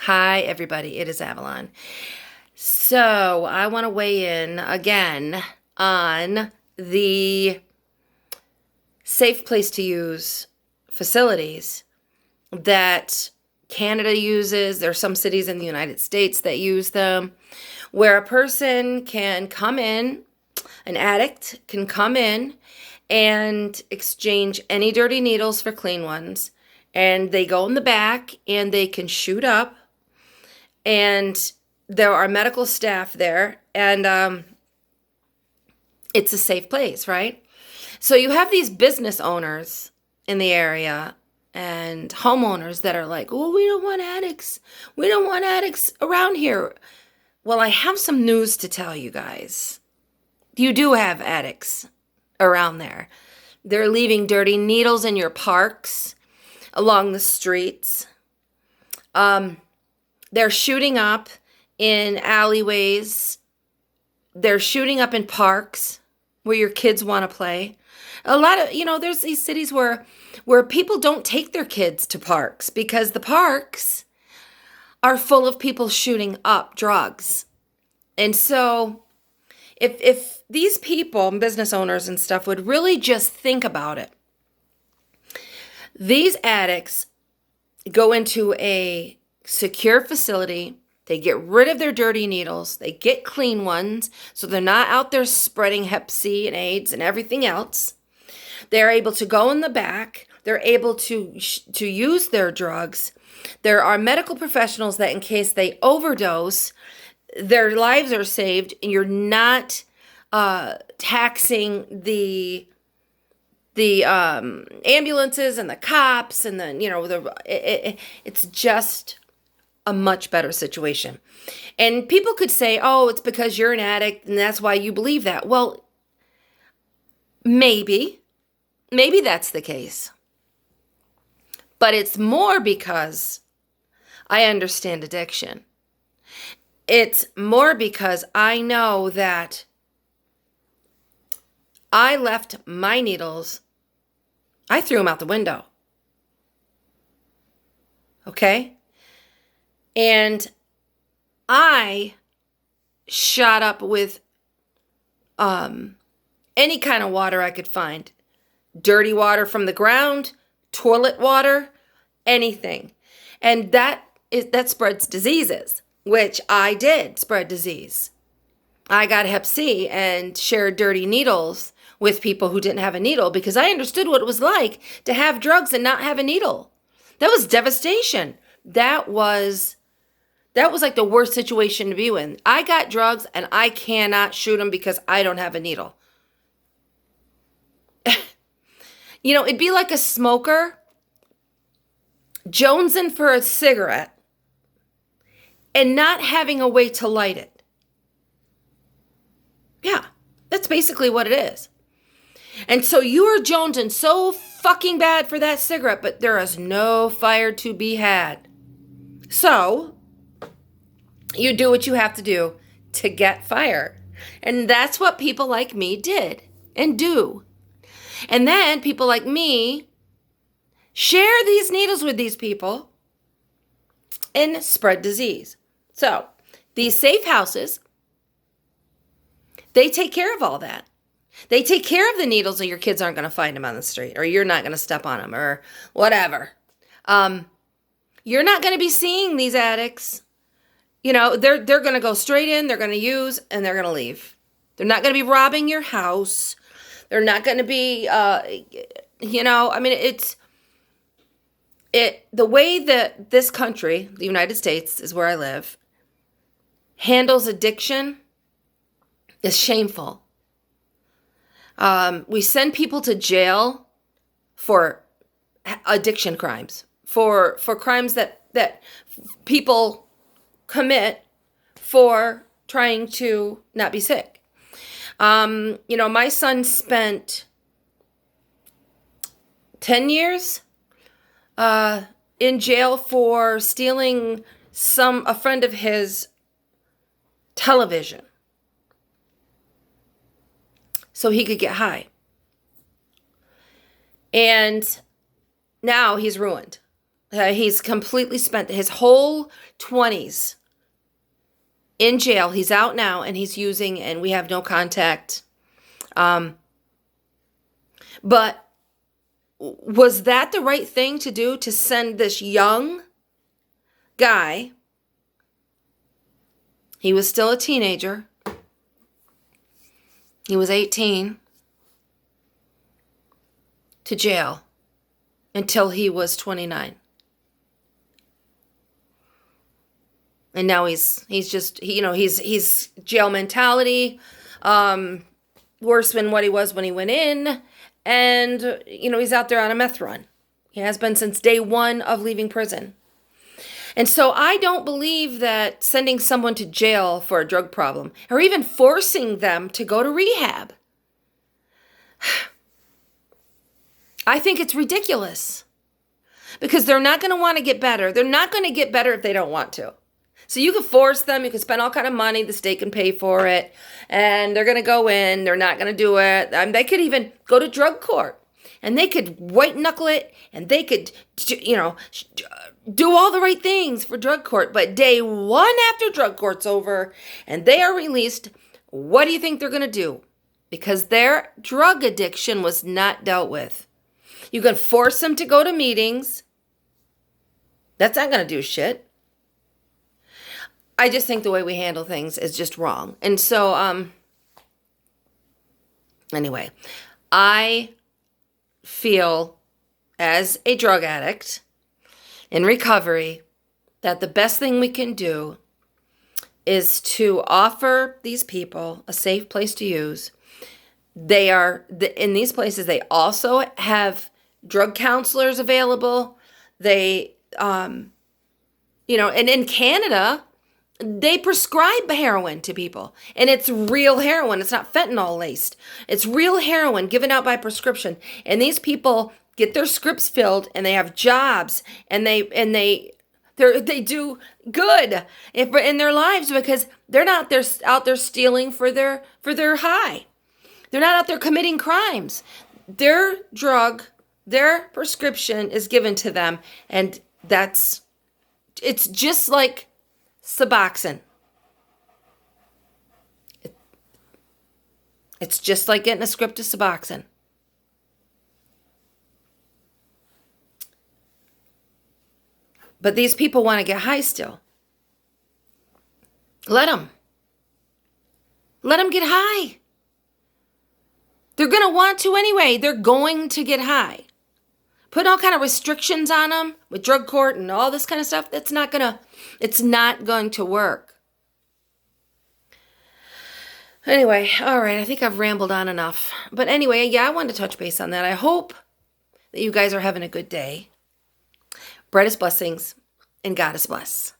Hi, everybody. It is Avalon. So, I want to weigh in again on the safe place to use facilities that Canada uses. There are some cities in the United States that use them, where a person can come in, an addict can come in and exchange any dirty needles for clean ones. And they go in the back and they can shoot up, and there are medical staff there, and it's a safe place, right? So you have these business owners in the area and homeowners that are like, oh, we don't want addicts. We don't want addicts around here. Well, I have some news to tell you guys. You do have addicts around there. They're leaving dirty needles in your parks, along the streets. They're shooting up in alleyways. They're shooting up in parks where your kids want to play. A lot of, there's these cities where people don't take their kids to parks because the parks are full of people shooting up drugs. And so if these people, business owners and stuff, would really just think about it, these addicts go into a secure facility. They get rid of their dirty needles. They get clean ones, so they're not out there spreading Hep C and AIDS and everything else. They're able to go in the back. They're able to use their drugs. There are medical professionals that in case they overdose, their lives are saved, and you're not taxing the ambulances and the cops and it's just a much better situation. And people could say, oh, it's because you're an addict and that's why you believe that. Well, maybe that's the case. But it's more because I understand addiction. It's more because I know that I left my needles, I threw them out the window. Okay? And I shot up with any kind of water I could find. Dirty water from the ground, toilet water, anything. And that spreads diseases, which I did spread disease. I got Hep C and shared dirty needles with people who didn't have a needle because I understood what it was like to have drugs and not have a needle. That was devastation. That was like the worst situation to be in. I got drugs and I cannot shoot them because I don't have a needle. It'd be like a smoker jonesing for a cigarette and not having a way to light it. Yeah, that's basically what it is. And so you are jonesing so fucking bad for that cigarette, but there is no fire to be had. So you do what you have to do to get fire. And that's what people like me did and do. And then people like me share these needles with these people and spread disease. So these safe houses, they take care of all that. They take care of the needles, or your kids aren't going to find them on the street, or you're not going to step on them, or whatever. You're not going to be seeing these addicts. They're going to go straight in, they're going to use, and they're going to leave. They're not going to be robbing your house. They're not going to be, the way that this country, the United States is where I live, handles addiction is shameful. We send people to jail for addiction crimes, for crimes that people commit for trying to not be sick. My son spent 10 years in jail for stealing a friend of his television so he could get high. And now he's ruined. He's completely spent his whole 20s in jail. He's out now and he's using, and we have no contact. But was that the right thing to do, to send this young guy? He was still a teenager. He was 18, to jail until he was 29. And now he's just, he's jail mentality, worse than what he was when he went in. And, he's out there on a meth run. He has been since day one of leaving prison. And so I don't believe that sending someone to jail for a drug problem, or even forcing them to go to rehab, I think it's ridiculous. Because they're not going to want to get better. They're not going to get better if they don't want to. So you can force them, you can spend all kind of money, the state can pay for it, and they're going to go in, they're not going to do it. They could even go to drug court, and they could white knuckle it, and they could, do all the right things for drug court. But day one after drug court's over, and they are released, what do you think they're going to do? Because their drug addiction was not dealt with. You can force them to go to meetings. That's not going to do shit. I just think the way we handle things is just wrong. And so, anyway, I feel as a drug addict in recovery that the best thing we can do is to offer these people a safe place to use. They are, in these places, they also have drug counselors available. They, and in Canada, they prescribe heroin to people, and it's real heroin. It's not fentanyl laced. It's real heroin given out by prescription. And these people get their scripts filled, and they have jobs, and they do good in their lives because they're not out there stealing for their high. They're not out there committing crimes. Their drug, their prescription is given to them, and it's just like Suboxone. It's just like getting a script of Suboxone. But these people want to get high still. Let them. Let them get high. They're going to want to anyway. They're going to get high. Put all kind of restrictions on them with drug court and all this kind of stuff. It's not going to work. Anyway, all right. I think I've rambled on enough. But anyway, yeah, I wanted to touch base on that. I hope that you guys are having a good day. Brightest blessings, and God is bless.